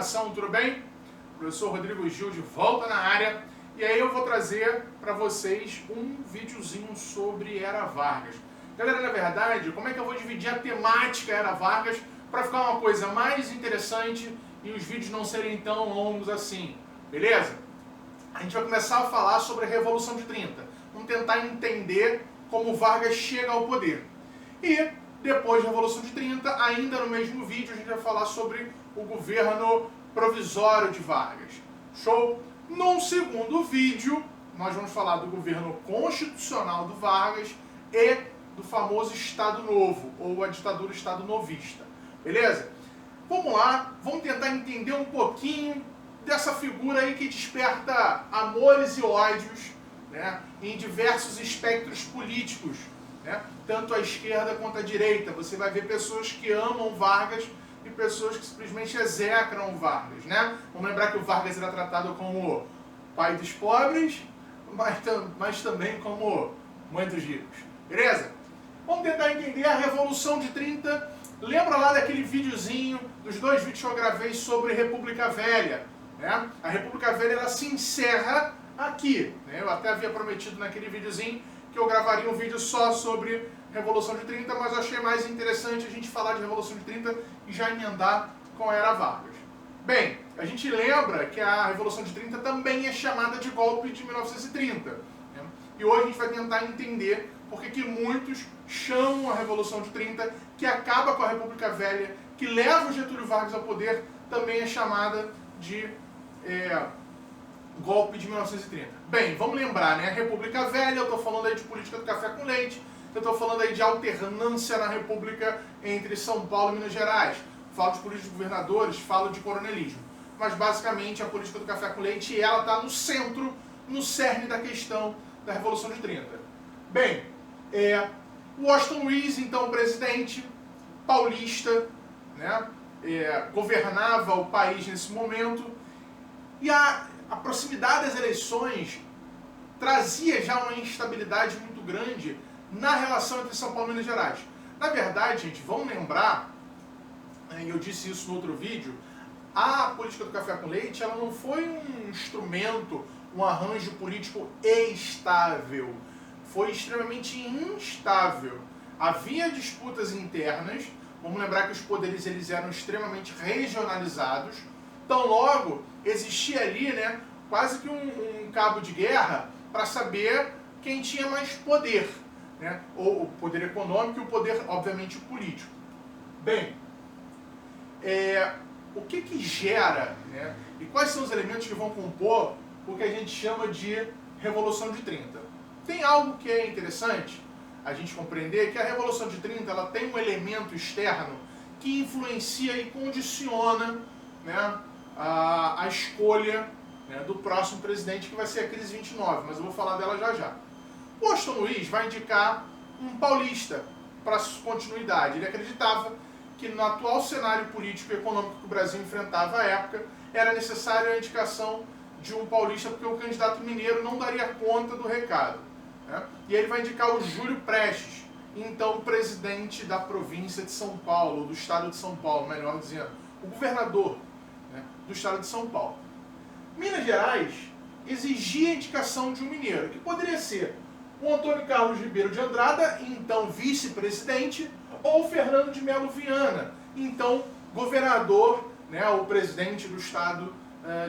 nação, tudo bem? Professor Rodrigo Gil de volta na área. E aí eu vou trazer para vocês um videozinho sobre Era Vargas. Galera, na verdade, como é que eu vou dividir a temática Era Vargas para ficar uma coisa mais interessante e os vídeos não serem tão longos assim, beleza? A gente vai começar a falar sobre a Revolução de 30. Vamos tentar entender como Vargas chega ao poder. E depois da Revolução de 30, ainda no mesmo vídeo, a gente vai falar sobre o governo provisório de Vargas. Show? Num segundo vídeo, nós vamos falar do governo constitucional do Vargas e do famoso Estado Novo, ou a ditadura Estado Novista. Beleza? Vamos lá, vamos tentar entender um pouquinho dessa figura aí que desperta amores e ódios, né, em diversos espectros políticos, né, tanto à esquerda quanto à direita. Você vai ver pessoas que amam Vargas e pessoas que simplesmente execram Vargas, né? Vamos lembrar que o Vargas era tratado como pai dos pobres, mas também como mãe dos ricos. Beleza? Vamos tentar entender a Revolução de 30. Lembra lá daquele videozinho, dos dois vídeos que eu gravei sobre República Velha, né? A República Velha ela se encerra aqui, né? Eu até havia prometido naquele videozinho que eu gravaria um vídeo só sobre Revolução de 30, mas eu achei mais interessante a gente falar de Revolução de 30 e já emendar com a Era Vargas. Bem, a gente lembra que a Revolução de 30 também é chamada de golpe de 1930. Né? E hoje a gente vai tentar entender por que muitos chamam a Revolução de 30, que acaba com a República Velha, que leva o Getúlio Vargas ao poder, também é chamada de golpe de 1930. Bem, vamos lembrar, né? República Velha, eu estou falando aí de política do café com leite, eu estou falando aí de alternância na República entre São Paulo e Minas Gerais. Falo de política de governadores, falo de coronelismo. Mas basicamente a política do café com leite, ela está no centro, no cerne da questão da Revolução de 30. Bem, Washington Luiz, então presidente paulista, né? Governava o país nesse momento, e a proximidade das eleições trazia já uma instabilidade muito grande na relação entre São Paulo e Minas Gerais. Na verdade, gente, vamos lembrar, e eu disse isso no outro vídeo, a política do café com leite ela não foi um instrumento, um arranjo político estável. Foi extremamente instável. Havia disputas internas, vamos lembrar que os poderes eles eram extremamente regionalizados, então logo existia ali, né, quase que um cabo de guerra para saber quem tinha mais poder, né, ou o poder econômico e o poder, obviamente, político. Bem, o que gera, né, e quais são os elementos que vão compor o que a gente chama de Revolução de 30? Tem algo que é interessante a gente compreender, que a Revolução de 30 ela tem um elemento externo que influencia e condiciona, né, a escolha, né, do próximo presidente, que vai ser a crise 29, mas eu vou falar dela já já. Washington Luiz vai indicar um paulista para continuidade. Ele acreditava que no atual cenário político e econômico que o Brasil enfrentava à época, era necessária a indicação de um paulista, porque o candidato mineiro não daria conta do recado. Né? E ele vai indicar o Júlio Prestes, então presidente da província de São Paulo, ou do estado de São Paulo, melhor dizendo, o governador, né, do estado de São Paulo. Minas Gerais exigia a indicação de um mineiro, que poderia ser o Antônio Carlos Ribeiro de Andrada, então vice-presidente, ou Fernando de Melo Viana, então governador, né, ou presidente do estado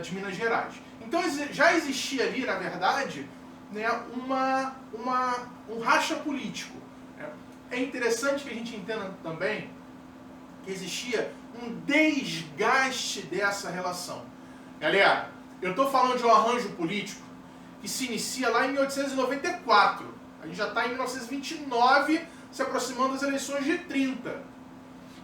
de Minas Gerais. Então já existia ali, na verdade, né, um racha político. Né? É interessante que a gente entenda também que existia um desgaste dessa relação. Galera, eu estou falando de um arranjo político que se inicia lá em 1894. A gente já está em 1929, se aproximando das eleições de 30.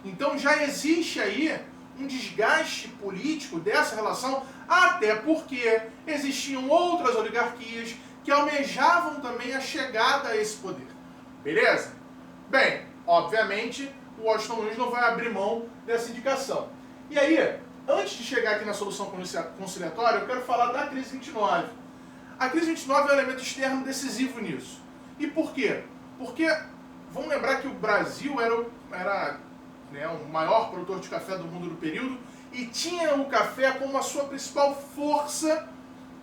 Então já existe aí um desgaste político dessa relação, até porque existiam outras oligarquias que almejavam também a chegada a esse poder. Beleza? Bem, obviamente, o Washington Luiz não vai abrir mão dessa indicação. E aí, antes de chegar aqui na solução conciliatória, eu quero falar da crise 29. A crise 29 é um elemento externo decisivo nisso. E por quê? Porque, vamos lembrar que o Brasil era né, o maior produtor de café do mundo do período, e tinha o café como a sua principal força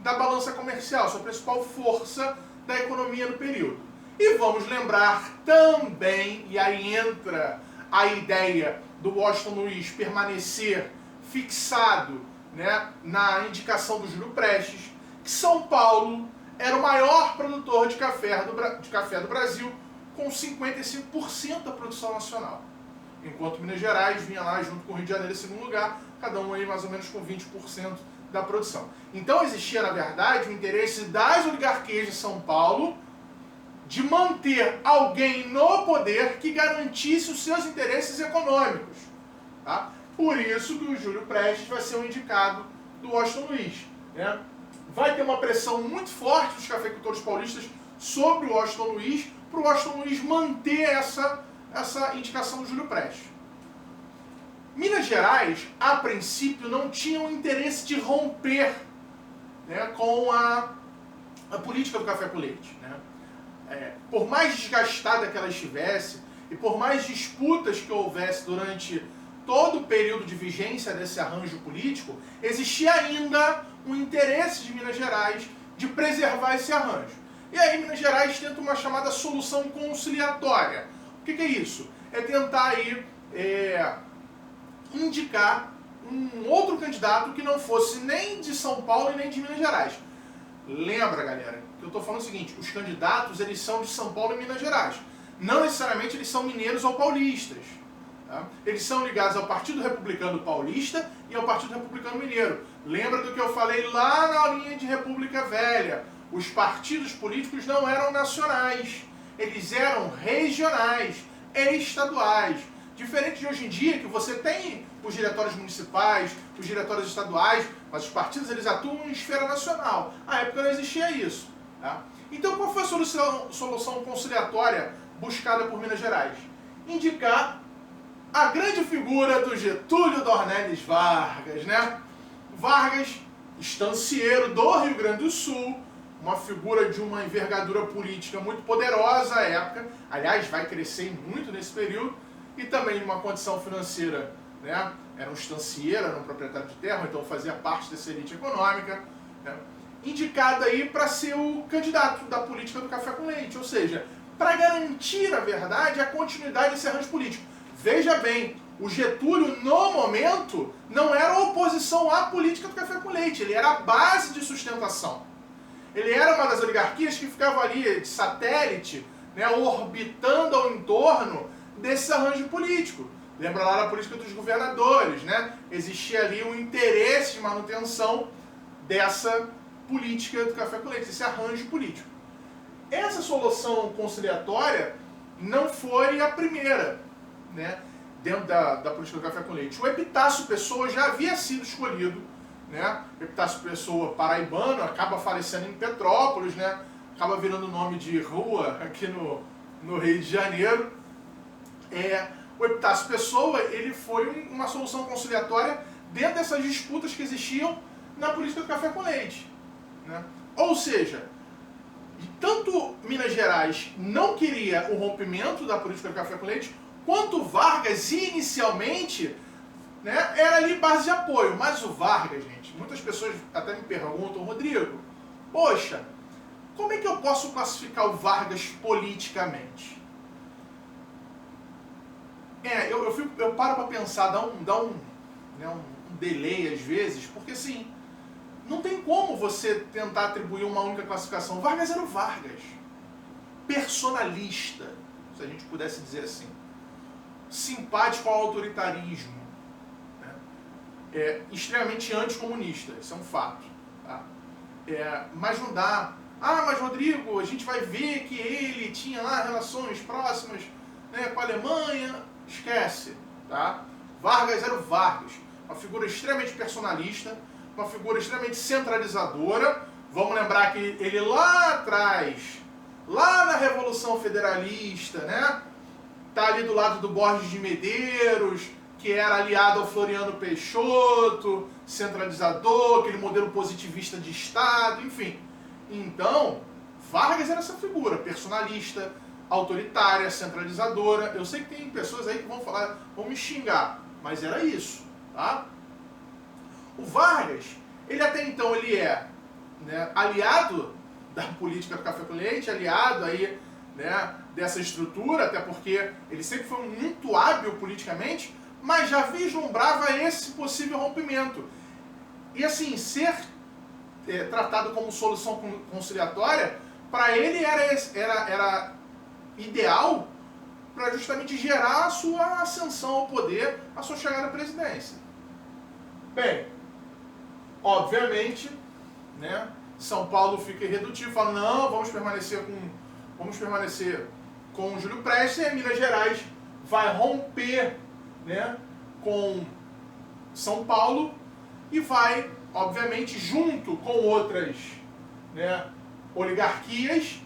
da balança comercial, sua principal força da economia no período. E vamos lembrar também, e aí entra a ideia do Washington Luiz permanecer fixado, né, na indicação do Júlio Prestes, que São Paulo era o maior produtor de café do Brasil, com 55% da produção nacional. Enquanto Minas Gerais vinha lá junto com o Rio de Janeiro em segundo lugar, cada um aí mais ou menos com 20% da produção. Então existia, na verdade, o interesse das oligarquias de São Paulo de manter alguém no poder que garantisse os seus interesses econômicos. Tá? Por isso que o Júlio Prestes vai ser o indicado do Washington Luiz. Né? Vai ter uma pressão muito forte dos cafeicultores paulistas sobre o Washington Luiz, para o Washington Luiz manter essa indicação do Júlio Prestes. Minas Gerais, a princípio, não tinha o interesse de romper, né, com a política do café com leite. Né? Por mais desgastada que ela estivesse, e por mais disputas que houvesse durante todo o período de vigência desse arranjo político, existia ainda um interesse de Minas Gerais de preservar esse arranjo. E aí Minas Gerais tenta uma chamada solução conciliatória. O que é isso? É tentar aí, indicar um outro candidato que não fosse nem de São Paulo e nem de Minas Gerais. Lembra, galera, que eu estou falando o seguinte, os candidatos eles são de São Paulo e Minas Gerais. Não necessariamente eles são mineiros ou paulistas. Tá? Eles são ligados ao Partido Republicano Paulista e ao Partido Republicano Mineiro. Lembra do que eu falei lá na aulinha de República Velha? Os partidos políticos não eram nacionais, eles eram regionais, estaduais. Diferente de hoje em dia, que você tem os diretórios municipais, os diretórios estaduais, mas os partidos eles atuam em esfera nacional. Na época não existia isso. Tá? Então qual foi a solução conciliatória buscada por Minas Gerais? Indicar a grande figura do Getúlio Dornelles Vargas, né? Vargas, estancieiro do Rio Grande do Sul, uma figura de uma envergadura política muito poderosa à época, aliás, vai crescer muito nesse período, e também numa condição financeira, né? Era um estancieiro, era um proprietário de terra, então fazia parte dessa elite econômica, né? Indicado aí para ser o candidato da política do café com leite, ou seja, para garantir, na verdade, a continuidade desse arranjo político. Veja bem, o Getúlio, no momento, não era oposição à política do café com leite, ele era a base de sustentação. Ele era uma das oligarquias que ficava ali de satélite, né, orbitando ao entorno desse arranjo político. Lembra lá da política dos governadores, né? Existia ali um interesse de manutenção dessa política do café com leite, desse arranjo político. Essa solução conciliatória não foi a primeira, né, dentro da política do café com leite. O Epitácio Pessoa já havia sido escolhido, né? Epitácio Pessoa paraibano, acaba falecendo em Petrópolis, né? Acaba virando nome de rua aqui no Rio de Janeiro. O Epitácio Pessoa ele foi uma solução conciliatória dentro dessas disputas que existiam na política do café com leite, né? Ou seja, tanto Minas Gerais não queria o rompimento da política do café com leite, quanto Vargas inicialmente, né, era ali base de apoio. Mas o Vargas, gente, muitas pessoas até me perguntam, Rodrigo, poxa, como é que eu posso classificar o Vargas politicamente? Eu paro para pensar, dá um delay às vezes, porque assim, não tem como você tentar atribuir uma única classificação. Vargas era o Vargas, personalista, se a gente pudesse dizer assim, simpático ao autoritarismo, né? Extremamente anticomunista, isso é um fato. Tá? Mas não dá. Mas Rodrigo, a gente vai ver que ele tinha lá relações próximas, né, com a Alemanha. Esquece. Tá? Vargas era o Vargas, uma figura extremamente personalista, uma figura extremamente centralizadora. Vamos lembrar que ele lá atrás, lá na Revolução Federalista, né, tá ali do lado do Borges de Medeiros, que era aliado ao Floriano Peixoto, centralizador, aquele modelo positivista de Estado, enfim. Então, Vargas era essa figura, personalista, autoritária, centralizadora. Eu sei que tem pessoas aí que vão falar, vão me xingar, mas era isso, tá? O Vargas, ele até então ele é, né, aliado da política do café com leite, aliado aí, né, dessa estrutura, até porque ele sempre foi muito hábil politicamente, mas já vislumbrava esse possível rompimento. E assim, ser tratado como solução conciliatória, para ele era ideal para justamente gerar a sua ascensão ao poder, a sua chegada à presidência. Bem, obviamente, né, São Paulo fica irredutível, fala, não, vamos permanecer com o Júlio Prestes, e Minas Gerais vai romper, né, com São Paulo e vai, obviamente, junto com outras, né, oligarquias,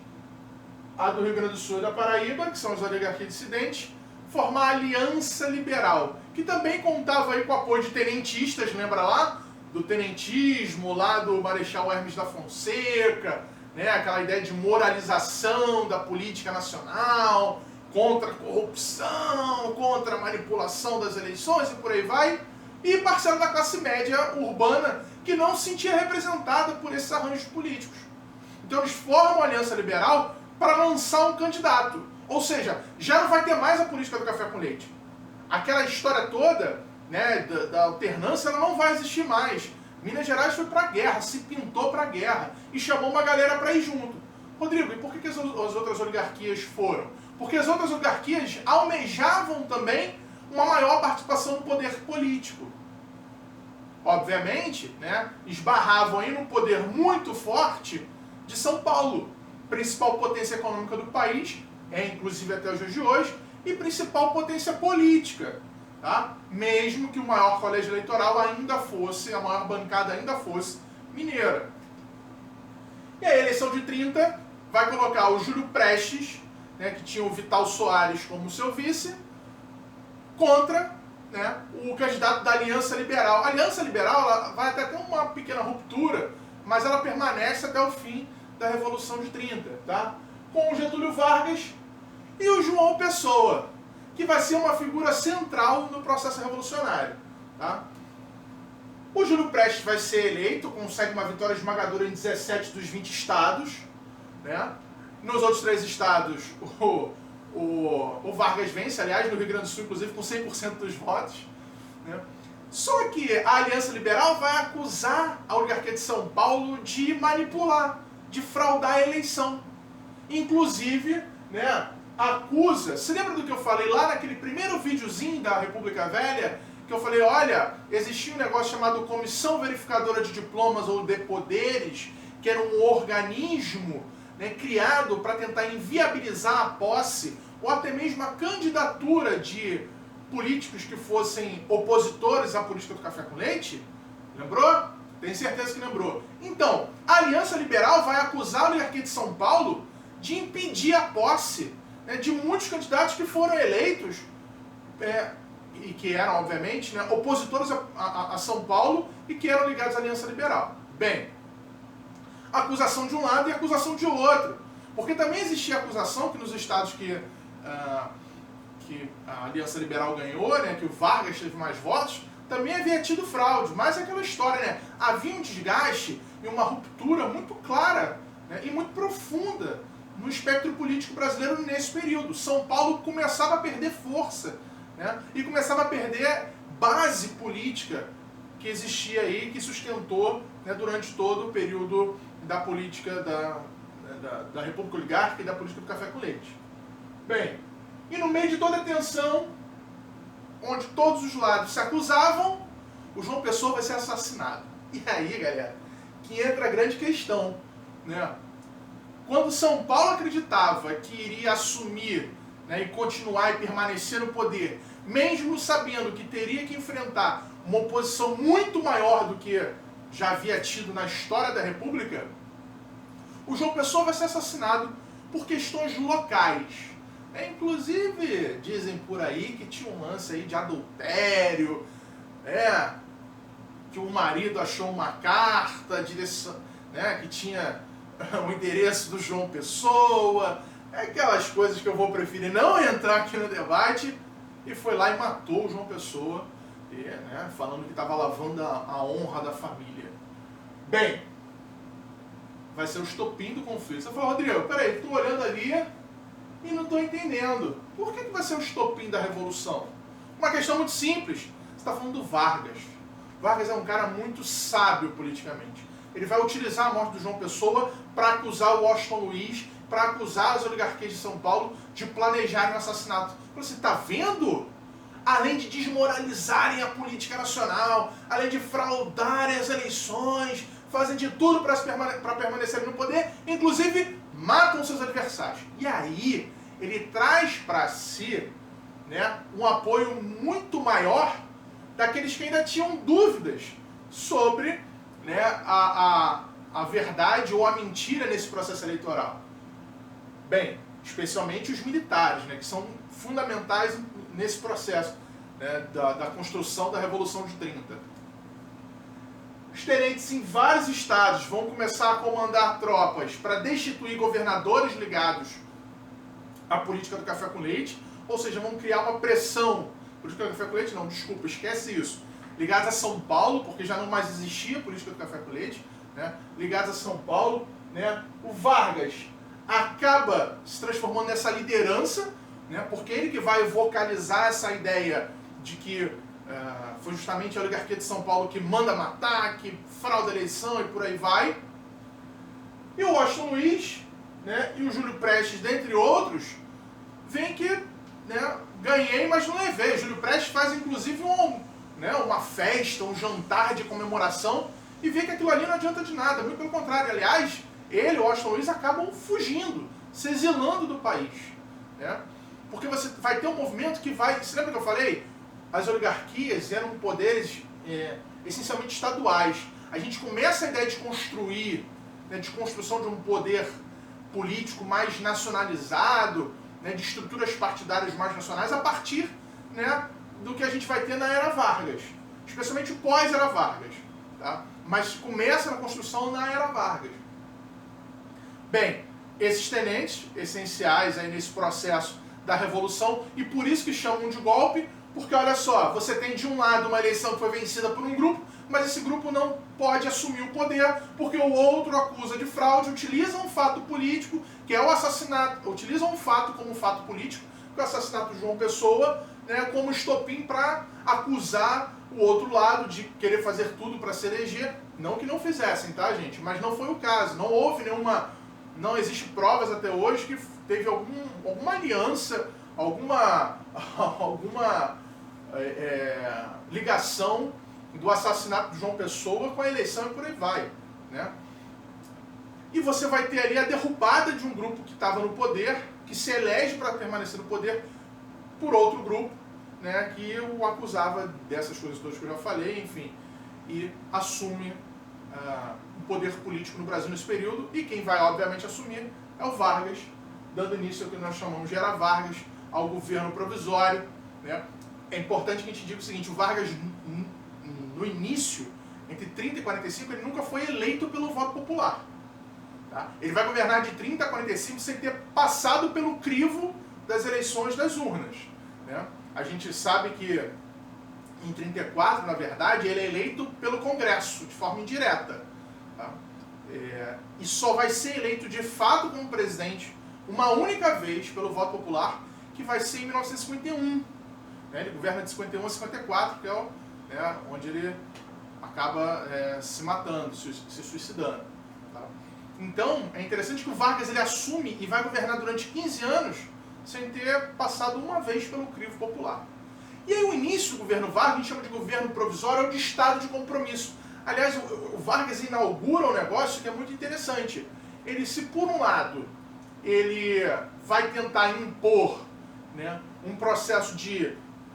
a do Rio Grande do Sul e da Paraíba, que são as oligarquias dissidentes, formar a Aliança Liberal, que também contava aí com o apoio de tenentistas, lembra lá? Do tenentismo, lá do Marechal Hermes da Fonseca, né? Aquela ideia de moralização da política nacional, contra a corrupção, contra a manipulação das eleições e por aí vai. E parcela da classe média urbana que não se sentia representada por esses arranjos políticos. Então eles formam a Aliança Liberal para lançar um candidato. Ou seja, já não vai ter mais a política do café com leite. Aquela história toda, né, da alternância, ela não vai existir mais. Minas Gerais foi para a guerra, se pintou para a guerra e chamou uma galera para ir junto. Rodrigo, e por que as outras oligarquias foram? Porque as outras oligarquias almejavam também uma maior participação no poder político. Obviamente, né, esbarravam aí num poder muito forte de São Paulo, principal potência econômica do país, inclusive até os dias de hoje, e principal potência política, tá? Mesmo que o maior colégio eleitoral ainda fosse, a maior bancada ainda fosse mineira. E a eleição de 30 vai colocar o Júlio Prestes, né, que tinha o Vital Soares como seu vice, contra, né, o candidato da Aliança Liberal. A Aliança Liberal ela vai até ter uma pequena ruptura, mas ela permanece até o fim da Revolução de 30, tá? Com o Getúlio Vargas e o João Pessoa, que vai ser uma figura central no processo revolucionário, tá? O Júlio Prestes vai ser eleito, consegue uma vitória esmagadora em 17 dos 20 estados, né? Nos outros 3 estados, o Vargas vence, aliás, no Rio Grande do Sul, inclusive, com 100% dos votos, né? Só que a Aliança Liberal vai acusar a oligarquia de São Paulo de manipular, de fraudar a eleição. Inclusive, né, acusa... Você lembra do que eu falei lá naquele primeiro videozinho da República Velha? Que eu falei, olha, existia um negócio chamado Comissão Verificadora de Diplomas ou de Poderes, que era um organismo, né, criado para tentar inviabilizar a posse ou até mesmo a candidatura de políticos que fossem opositores à política do café com leite. Lembrou? Tenho certeza que lembrou. Então, a Aliança Liberal vai acusar a oligarquia de São Paulo de impedir a posse, né, de muitos candidatos que foram eleitos e que eram, obviamente, né, opositores a São Paulo e que eram ligados à Aliança Liberal. Bem, acusação de um lado e acusação de outro. Porque também existia a acusação que nos estados que a Aliança Liberal ganhou, né, que o Vargas teve mais votos, também havia tido fraude. Mas é aquela história, né? Havia um desgaste e uma ruptura muito clara, né, e muito profunda no espectro político brasileiro nesse período. São Paulo começava a perder força, né, e começava a perder base política que existia aí, que sustentou, né, durante todo o período da política da República Oligárquica e da política do café com leite. Bem, e no meio de toda a tensão, onde todos os lados se acusavam, o João Pessoa vai ser assassinado. E aí, galera, que entra a grande questão, né? Quando São Paulo acreditava que iria assumir, né, e continuar e permanecer no poder, mesmo sabendo que teria que enfrentar uma oposição muito maior do que já havia tido na história da República, o João Pessoa vai ser assassinado por questões locais. Inclusive, dizem por aí que tinha um lance aí de adultério, que o marido achou uma carta que tinha o endereço do João Pessoa, aquelas coisas que eu vou preferir não entrar aqui no debate, e foi lá e matou o João Pessoa, né, falando que estava lavando a honra da família. Bem, vai ser o estopim do conflito. Você fala, Rodrigo, peraí, estou olhando ali e não estou entendendo. Por que vai ser o estopim da revolução? Uma questão muito simples. Você está falando do Vargas. Vargas é um cara muito sábio politicamente. Ele vai utilizar a morte do João Pessoa para acusar o Washington Luiz, para acusar as oligarquias de São Paulo de planejarem o assassinato. Você está vendo? Além de desmoralizarem a política nacional, além de fraudarem as eleições, fazem de tudo para permanecerem no poder, inclusive matam seus adversários. E aí, ele traz para si, né, um apoio muito maior daqueles que ainda tinham dúvidas sobre, né, a verdade ou a mentira nesse processo eleitoral. Bem, especialmente os militares, né, que são fundamentais nesse processo, né, da construção da Revolução de 30. Os tenentes em vários estados vão começar a comandar tropas para destituir governadores ligados à política do café com leite, ou seja, vão criar uma pressão. Política do café com leite não, desculpa, esquece isso. Ligados a São Paulo, porque já não mais existia política do café com leite, né? Ligados a São Paulo, né? O Vargas acaba se transformando nessa liderança, né? Porque ele que vai vocalizar essa ideia de que foi justamente a oligarquia de São Paulo que manda matar, que frauda a eleição e por aí vai. E o Washington Luiz, né, e o Júlio Prestes, dentre outros, veem que, né, ganhei, mas não levei. O Júlio Prestes faz inclusive uma festa, um jantar de comemoração e vê que aquilo ali não adianta de nada. Muito pelo contrário. Aliás, ele e o Washington Luiz acabam fugindo, se exilando do país. Né? Porque você vai ter um movimento que vai... Você lembra que eu falei? As oligarquias eram poderes essencialmente estaduais. A gente começa a ideia de construir, né, de construção de um poder político mais nacionalizado, né, de estruturas partidárias mais nacionais, a partir, né, do que a gente vai ter na Era Vargas. Especialmente o pós-Era Vargas. Tá? Mas começa na construção na Era Vargas. Bem, esses tenentes essenciais aí nesse processo da Revolução, e por isso que chamam de golpe, porque olha só, você tem de um lado uma eleição que foi vencida por um grupo, mas esse grupo não pode assumir o poder, porque o outro acusa de fraude, utiliza um fato político, que é o assassinato, utiliza um fato como fato político, que é o assassinato de João Pessoa, né, como estopim para acusar o outro lado de querer fazer tudo para se eleger. Não que não fizessem, tá, gente? Mas não foi o caso. Não houve não existe provas até hoje que teve alguma aliança, alguma ligação do assassinato de João Pessoa com a eleição e por aí vai, né? E você vai ter ali a derrubada de um grupo que estava no poder, que se elege para permanecer no poder, por outro grupo, né, que o acusava dessas coisas todas que eu já falei, enfim, e assume o poder político no Brasil nesse período, e quem vai obviamente assumir é o Vargas, dando início ao que nós chamamos de Era Vargas, ao governo provisório, né? É importante que a gente diga o seguinte, o Vargas, no início, entre 30 e 45, ele nunca foi eleito pelo voto popular. Tá? Ele vai governar de 30 a 45 sem ter passado pelo crivo das eleições das urnas. Né? A gente sabe que em 34, na verdade, ele é eleito pelo Congresso, de forma indireta. Tá? E só vai ser eleito de fato como presidente uma única vez pelo voto popular, que vai ser em 1951. Né? Ele governa de 51 a 54, que é onde ele acaba se matando, se suicidando. Tá? Então, é interessante que o Vargas ele assume e vai governar durante 15 anos sem ter passado uma vez pelo crivo popular. E aí o início do governo Vargas, a gente chama de governo provisório, é o de estado de compromisso. Aliás, o Vargas inaugura um negócio que é muito interessante. Ele, se por um lado, ele vai tentar impor, né, um processo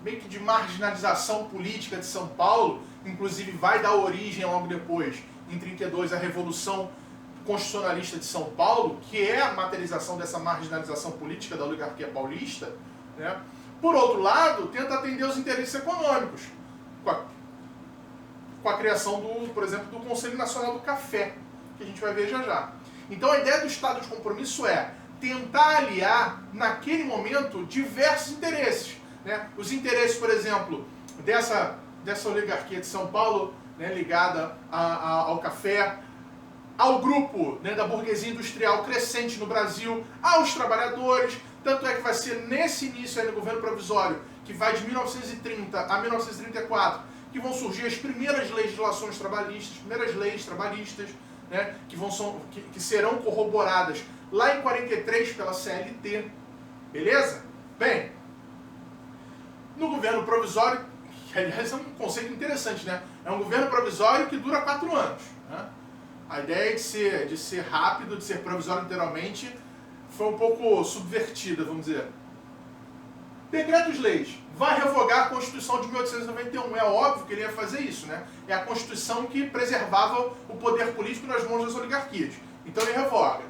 meio que de marginalização política de São Paulo, inclusive vai dar origem logo depois, em 32, à Revolução Constitucionalista de São Paulo, que é a materialização dessa marginalização política da oligarquia paulista, né? Por outro lado, tenta atender os interesses econômicos, com a criação, por exemplo, do Conselho Nacional do Café, que a gente vai ver já já. Então a ideia do estado de compromisso é tentar aliar, naquele momento, diversos interesses. Né? Os interesses, por exemplo, dessa oligarquia de São Paulo, né, ligada ao café, ao grupo, né, da burguesia industrial crescente no Brasil, aos trabalhadores. Tanto é que vai ser nesse início aí no governo provisório, que vai de 1930 a 1934, que vão surgir as primeiras legislações trabalhistas, primeiras leis trabalhistas, né, que serão corroboradas lá em 43 pela CLT. Beleza? Bem, no governo provisório, que aliás é um conceito interessante, né? É um governo provisório que dura 4 anos. Né? A ideia de ser rápido, de ser provisório literalmente, foi um pouco subvertida, vamos dizer. Decretos-leis. Vai revogar a Constituição de 1891. É óbvio que ele ia fazer isso, né? É a Constituição que preservava o poder político nas mãos das oligarquias. Então ele revoga.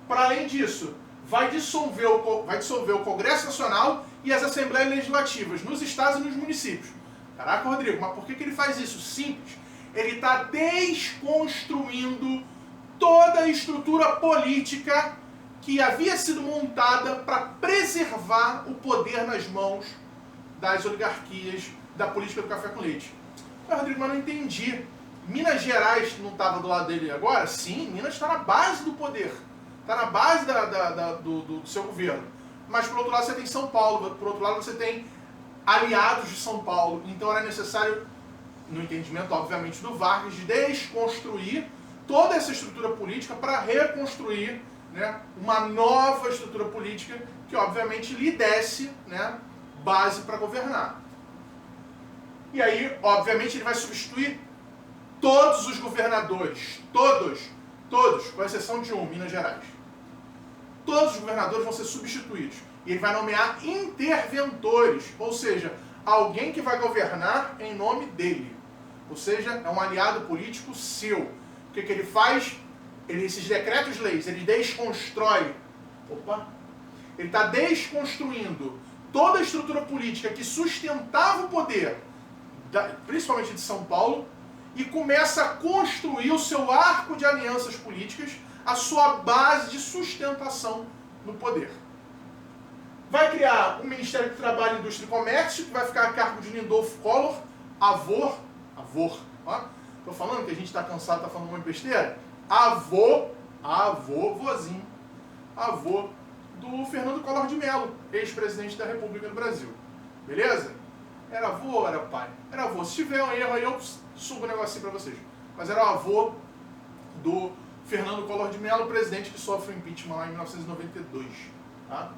Para além disso, vai dissolver o Congresso Nacional e as Assembleias Legislativas nos estados e nos municípios. Caraca, Rodrigo, mas por que ele faz isso? Simples. Ele está desconstruindo toda a estrutura política que havia sido montada para preservar o poder nas mãos das oligarquias, da política do café com leite. Mas, Rodrigo, mas não entendi. Minas Gerais não estava do lado dele agora? Sim, Minas está na base do poder. Está na base do seu governo. Mas, por outro lado, você tem São Paulo. Por outro lado, você tem aliados de São Paulo. Então, era necessário, no entendimento, obviamente, do Vargas, de desconstruir toda essa estrutura política para reconstruir, né, uma nova estrutura política que, obviamente, lhe desse, né, base para governar. E aí, obviamente, ele vai substituir todos os governadores, todos, com exceção de um, Minas Gerais. Todos os governadores vão ser substituídos. E ele vai nomear interventores, ou seja, alguém que vai governar em nome dele. Ou seja, é um aliado político seu. O que ele faz? Esses decretos-leis, ele desconstrói. Ele está desconstruindo toda a estrutura política que sustentava o poder, principalmente de São Paulo, e começa a construir o seu arco de alianças políticas, a sua base de sustentação no poder. Vai criar o Ministério do Trabalho, Indústria e Comércio, que vai ficar a cargo de Lindolfo Collor, avô, ó, tô falando que a gente está cansado, tá falando um monte de besteira, avô do Fernando Collor de Mello, ex-presidente da República do Brasil. Beleza? Era avô ou era pai? Era avô. Se tiver um erro aí, eu subo o negocinho para vocês. Mas era o avô do Fernando Collor de Mello, presidente que sofre o impeachment lá em 1992. Tá?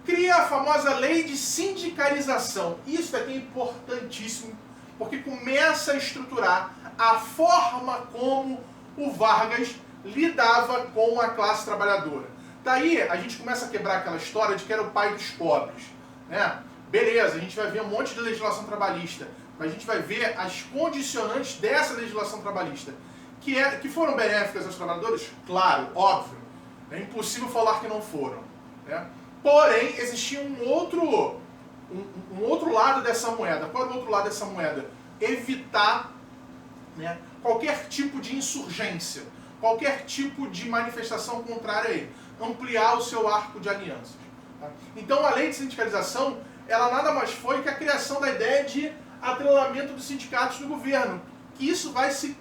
Cria a famosa lei de sindicalização. Isso aqui é importantíssimo, porque começa a estruturar a forma como o Vargas lidava com a classe trabalhadora. Daí a gente começa a quebrar aquela história de que era o pai dos pobres, né? Beleza, a gente vai ver um monte de legislação trabalhista, mas a gente vai ver as condicionantes dessa legislação trabalhista, que foram benéficas aos trabalhadores? Claro, óbvio. É impossível falar que não foram, né? Porém, existia um outro lado dessa moeda. Qual é o outro lado dessa moeda? Evitar, né, qualquer tipo de insurgência, qualquer tipo de manifestação contrária a ele. Ampliar o seu arco de alianças. Tá? Então, a lei de sindicalização, ela nada mais foi que a criação da ideia de atrelamento dos sindicatos no governo. Que isso vai se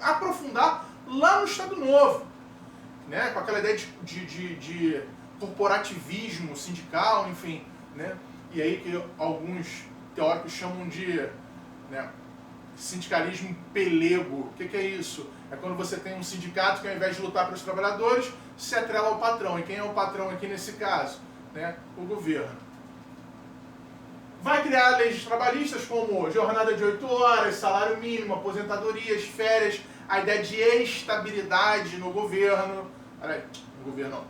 aprofundar lá no Estado Novo, né? Com aquela ideia de corporativismo sindical, enfim, né? E aí que alguns teóricos chamam de, né, sindicalismo pelego. O que é isso? É quando você tem um sindicato que, ao invés de lutar pelos trabalhadores, se atrela ao patrão. E quem é o patrão aqui nesse caso? Né? O governo. Vai criar leis trabalhistas como jornada de 8 horas, salário mínimo, aposentadorias, férias, a ideia de estabilidade no governo,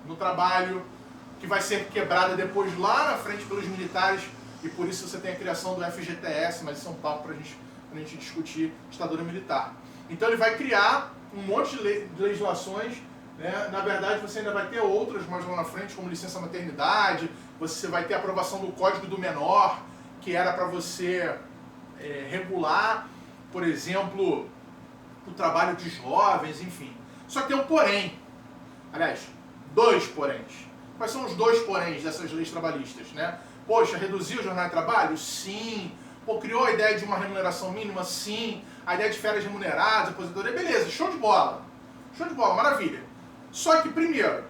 no trabalho, que vai ser quebrada depois lá na frente pelos militares, e por isso você tem a criação do FGTS, mas isso é um papo para a gente discutir ditadura militar. Então ele vai criar um monte de legislações, né? Na verdade você ainda vai ter outras mais lá na frente, como licença maternidade, você vai ter a aprovação do Código do Menor, que era para você regular, por exemplo, o trabalho de jovens, enfim. Só que tem um porém. Aliás, 2 poréns. Quais são os 2 poréns dessas leis trabalhistas, né? Poxa, reduzir o jornal de trabalho? Sim. Pô, criou a ideia de uma remuneração mínima? Sim. A ideia de férias remuneradas, aposentadoria, beleza, show de bola. Show de bola, maravilha. Só que, primeiro,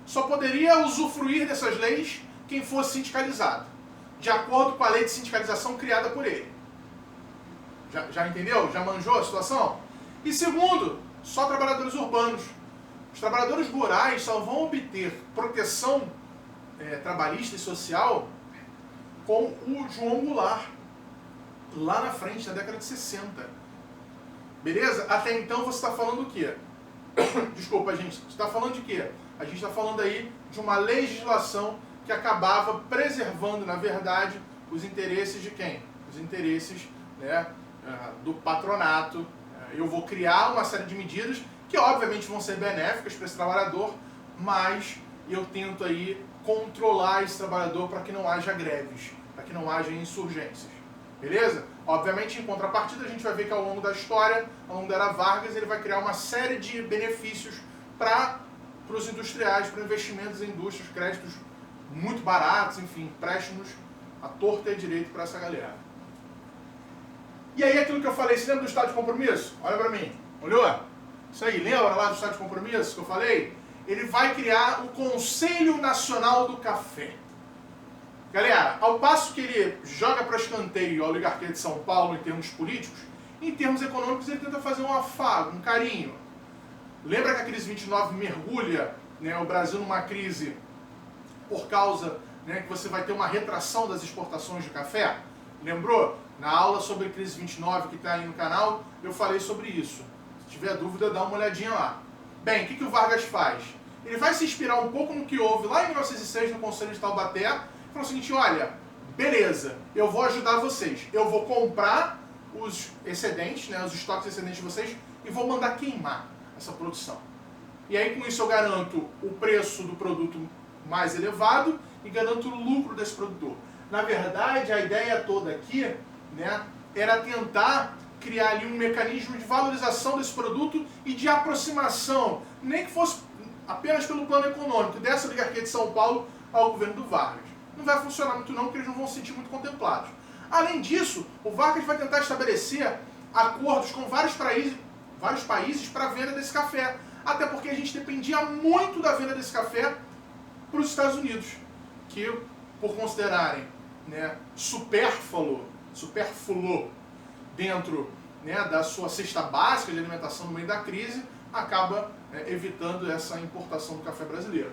só poderia usufruir dessas leis quem fosse sindicalizado, de acordo com a lei de sindicalização criada por ele. Já entendeu? Já manjou a situação? E segundo, só trabalhadores urbanos. Os trabalhadores rurais só vão obter proteção trabalhista e social com o João Goulart, lá na frente, na década de 60. Beleza? Até então você está falando o quê? Desculpa, gente. Você está falando de quê? A gente está falando aí de uma legislação que acabava preservando, na verdade, os interesses de quem? Os interesses, né, do patronato. Eu vou criar uma série de medidas que obviamente vão ser benéficas para esse trabalhador, mas eu tento aí controlar esse trabalhador para que não haja greves, para que não haja insurgências. Beleza? Obviamente, em contrapartida, a gente vai ver que ao longo da história, ao longo da era Vargas, ele vai criar uma série de benefícios para os industriais, para investimentos em indústrias, créditos muito baratos, enfim, empréstimos à torta e à direito para essa galera. E aí aquilo que eu falei, você lembra do estado de compromisso? Olha para mim, olhou? Isso aí, lembra lá do estado de compromisso que eu falei? Ele vai criar o Conselho Nacional do Café. Galera, ao passo que ele joga para escanteio a oligarquia de São Paulo em termos políticos, em termos econômicos ele tenta fazer um afago, um carinho. Lembra que a crise 29 mergulha, né, o Brasil numa crise por causa, né, que você vai ter uma retração das exportações de café? Lembrou? Na aula sobre crise 29 que está aí no canal, eu falei sobre isso. Se tiver dúvida, dá uma olhadinha lá. Bem, o que o Vargas faz? Ele vai se inspirar um pouco no que houve lá em 1906 no Conselho de Taubaté. Falou o seguinte, olha, beleza, eu vou ajudar vocês. Eu vou comprar os excedentes, né, os estoques excedentes de vocês e vou mandar queimar essa produção. E aí com isso eu garanto o preço do produto mais elevado e garanto o lucro desse produtor. Na verdade, a ideia toda aqui, né, era tentar criar ali um mecanismo de valorização desse produto e de aproximação, nem que fosse apenas pelo plano econômico, dessa oligarquia de São Paulo ao governo do Vargas. Não vai funcionar muito não, porque eles não vão se sentir muito contemplados. Além disso, o Vargas vai tentar estabelecer acordos com vários países para a venda desse café. Até porque a gente dependia muito da venda desse café para os Estados Unidos, que por considerarem, né, supérfluo dentro, né, da sua cesta básica de alimentação no meio da crise, acaba evitando essa importação do café brasileiro.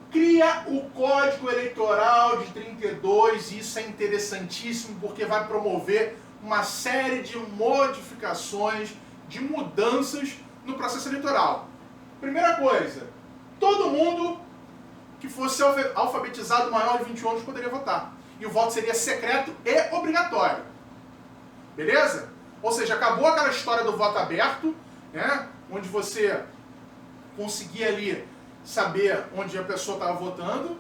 Cria o Código Eleitoral de 32, e isso é interessantíssimo porque vai promover uma série de modificações, de mudanças no processo eleitoral. Primeira coisa, todo mundo que fosse alfabetizado maior de 21 anos poderia votar. E o voto seria secreto e obrigatório. Beleza? Ou seja, acabou aquela história do voto aberto, né, onde você conseguia ali saber onde a pessoa estava votando.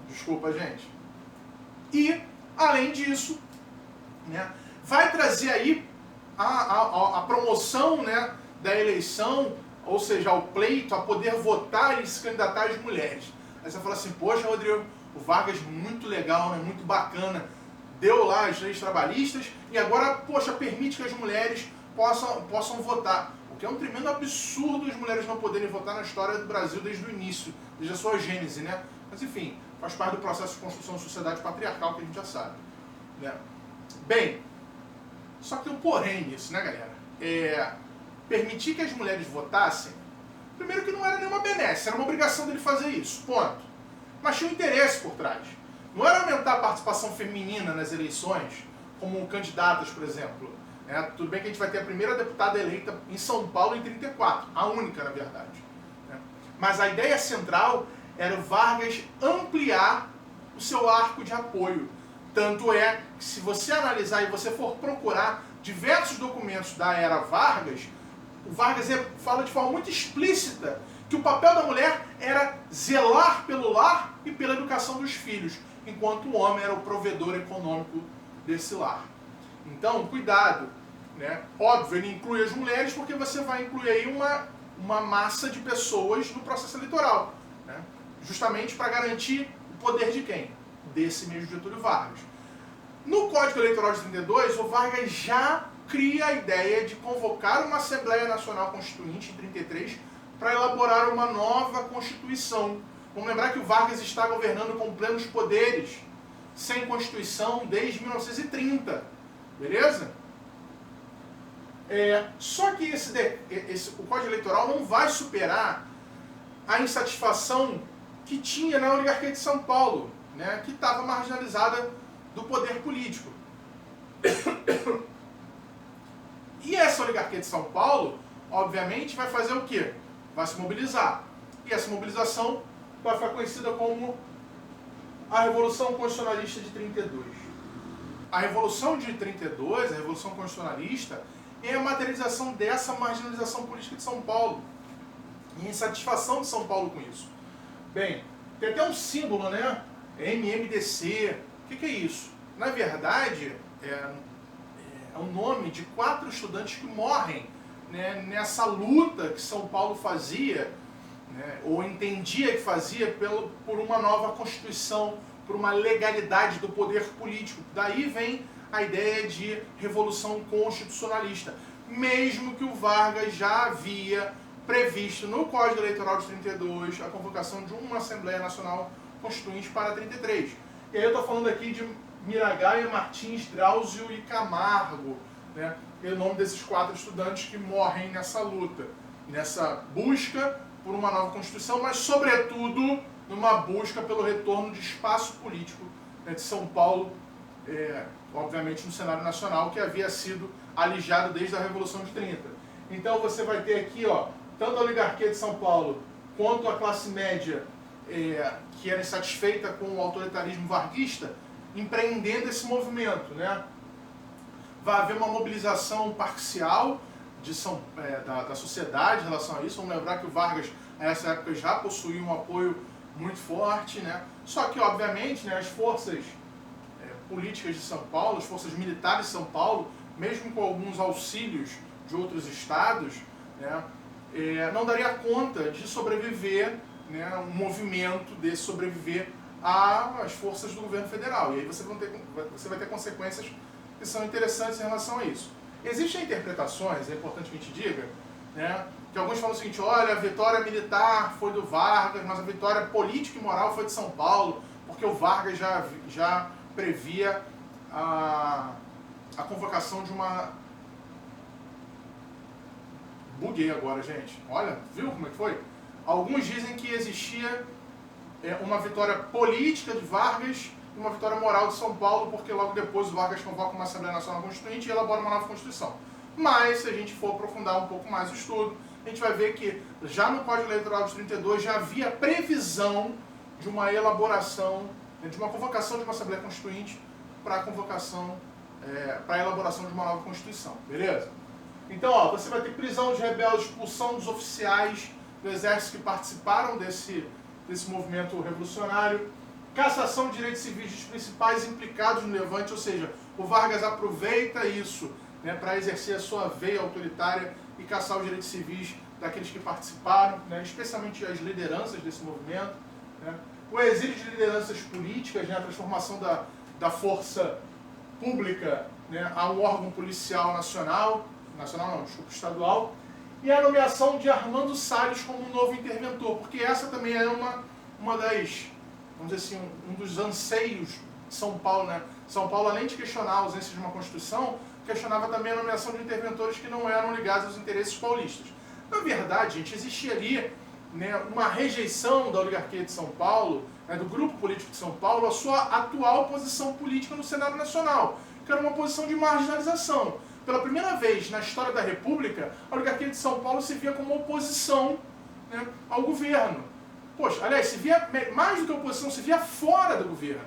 Desculpa, gente. E, além disso, né, vai trazer aí a promoção, né, da eleição, ou seja, ao pleito, a poder votar e se candidatar as mulheres. Aí você fala assim, poxa, Rodrigo, o Vargas muito legal, né, muito bacana, deu lá as leis trabalhistas e agora, poxa, permite que as mulheres possam votar. O que é um tremendo absurdo as mulheres não poderem votar na história do Brasil desde o início, desde a sua gênese, né? Mas enfim, faz parte do processo de construção de sociedade patriarcal que a gente já sabe, né? Bem, só que tem um porém nisso, né, galera? Permitir que as mulheres votassem, primeiro que não era nenhuma benesse, era uma obrigação dele fazer isso, ponto. Mas tinha um interesse por trás. Não era aumentar a participação feminina nas eleições, como candidatas, por exemplo. Tudo bem que a gente vai ter a primeira deputada eleita em São Paulo em 34, a única, na verdade. Mas a ideia central era o Vargas ampliar o seu arco de apoio. Tanto é que se você analisar e você for procurar diversos documentos da era Vargas, o Vargas fala de forma muito explícita que o papel da mulher era zelar pelo lar e pela educação dos filhos, enquanto o homem era o provedor econômico desse lar. Então, cuidado, né? Óbvio, ele inclui as mulheres porque você vai incluir aí uma massa de pessoas no processo eleitoral, né? Justamente para garantir o poder de quem? desse mesmo Getúlio Vargas. No Código Eleitoral de 32, o Vargas já cria a ideia de convocar uma Assembleia Nacional Constituinte em 33 para elaborar uma nova Constituição. Vamos lembrar que o Vargas está governando com plenos poderes, sem Constituição, desde 1930. Beleza? Só que o Código Eleitoral não vai superar a insatisfação que tinha na oligarquia de São Paulo, né, que estava marginalizada do poder político. E essa oligarquia de São Paulo, obviamente, vai fazer o quê? Vai se mobilizar. E essa mobilização vai ficar conhecida como a Revolução Constitucionalista de 32. A Revolução de 32, a Revolução Constitucionalista, é a materialização dessa marginalização política de São Paulo. E a insatisfação de São Paulo com isso. Bem, tem até um símbolo, né? MMDC. O que é isso? Na verdade, é o nome de 4 estudantes que morrem, né, nessa luta que São Paulo fazia, né, ou entendia que fazia por uma nova Constituição, por uma legalidade do poder político. Daí vem a ideia de revolução constitucionalista, mesmo que o Vargas já havia previsto no Código Eleitoral de 32 a convocação de uma Assembleia Nacional Constituinte para 33. E aí eu estou falando aqui de Miragaia, Martins, Drauzio e Camargo, né? É o nome desses 4 estudantes que morrem nessa luta, nessa busca por uma nova Constituição, mas sobretudo numa busca pelo retorno de espaço político, né, de São Paulo, obviamente no cenário nacional, que havia sido alijado desde a Revolução de 30. Então você vai ter aqui, ó, tanto a oligarquia de São Paulo quanto a classe média que era insatisfeita com o autoritarismo varguista, empreendendo esse movimento, né? Vai haver uma mobilização parcial da sociedade em relação a isso. Vamos lembrar que o Vargas, nessa época, já possuía um apoio muito forte, né? Só que, obviamente, né, as forças políticas de São Paulo, as forças militares de São Paulo, mesmo com alguns auxílios de outros estados, né, não daria conta de sobreviver, né, um movimento de sobreviver às forças do governo federal. E aí você vai ter consequências que são interessantes em relação a isso. Existem interpretações, é importante que a gente diga, né, que alguns falam o seguinte: olha, a vitória militar foi do Vargas, mas a vitória política e moral foi de São Paulo, porque o Vargas já previa a convocação de uma... Buguei agora, gente. Olha, viu como é que foi? Alguns dizem que existia uma vitória política de Vargas e uma vitória moral de São Paulo, porque logo depois o Vargas convoca uma Assembleia Nacional Constituinte e elabora uma nova Constituição. Mas, se a gente for aprofundar um pouco mais o estudo, a gente vai ver que já no Código Eleitoral de 32 já havia previsão de uma elaboração, de uma convocação de uma Assembleia Constituinte para a convocação, para a elaboração de uma nova Constituição. Beleza? Então, ó, você vai ter prisão de rebeldes, expulsão dos oficiais do Exército que participaram desse movimento revolucionário, cassação de direitos civis dos principais implicados no levante, ou seja, o Vargas aproveita isso, né, para exercer a sua veia autoritária e caçar os direitos civis daqueles que participaram, né, especialmente as lideranças desse movimento, né. O exílio de lideranças políticas, né, a transformação da força pública, né, a um órgão policial estadual, e a nomeação de Armando Salles como um novo interventor, porque essa também é uma das, vamos dizer assim, um dos anseios de São Paulo, né? São Paulo, além de questionar a ausência de uma Constituição, questionava também a nomeação de interventores que não eram ligados aos interesses paulistas. Na verdade, gente, existia ali, né, uma rejeição da oligarquia de São Paulo, né, do grupo político de São Paulo, à sua atual posição política no cenário nacional, que era uma posição de marginalização. Pela primeira vez na história da República, a oligarquia de São Paulo se via como oposição, né, ao governo. Poxa, aliás, se via mais do que oposição, se via fora do governo,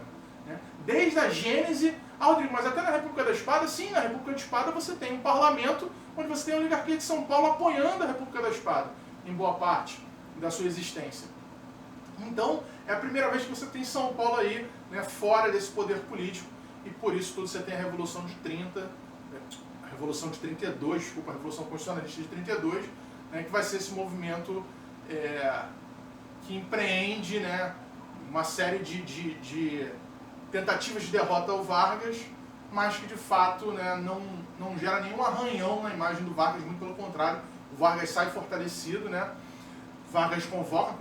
né? Desde a Gênese ao Rodrigo, mas até na República da Espada, sim, na República da Espada você tem um parlamento onde você tem a oligarquia de São Paulo apoiando a República da Espada, em boa parte da sua existência. Então, é a primeira vez que você tem São Paulo aí, né, fora desse poder político, e por isso tudo você tem a Revolução de 30, a Revolução de 32, desculpa, a Revolução Constitucionalista de 32, né, que vai ser esse movimento que empreende, né, uma série de tentativas de derrota ao Vargas, mas que de fato, né, não gera nenhum arranhão na imagem do Vargas, muito pelo contrário, o Vargas sai fortalecido, né? Vargas convoca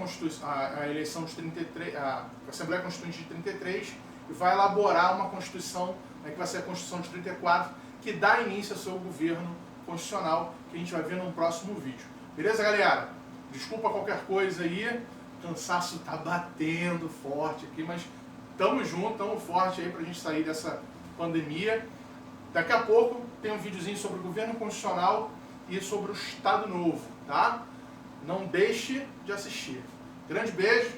a eleição de 33, a Assembleia Constituinte de 33 e vai elaborar uma Constituição, né, que vai ser a Constituição de 34, que dá início ao seu governo constitucional, que a gente vai ver num próximo vídeo. Beleza, galera? Desculpa qualquer coisa aí, o cansaço tá batendo forte aqui, mas tamo junto, tamo forte aí pra gente sair dessa pandemia. Daqui a pouco tem um videozinho sobre o governo constitucional e sobre o Estado Novo, tá? Não deixe de assistir. Grande beijo.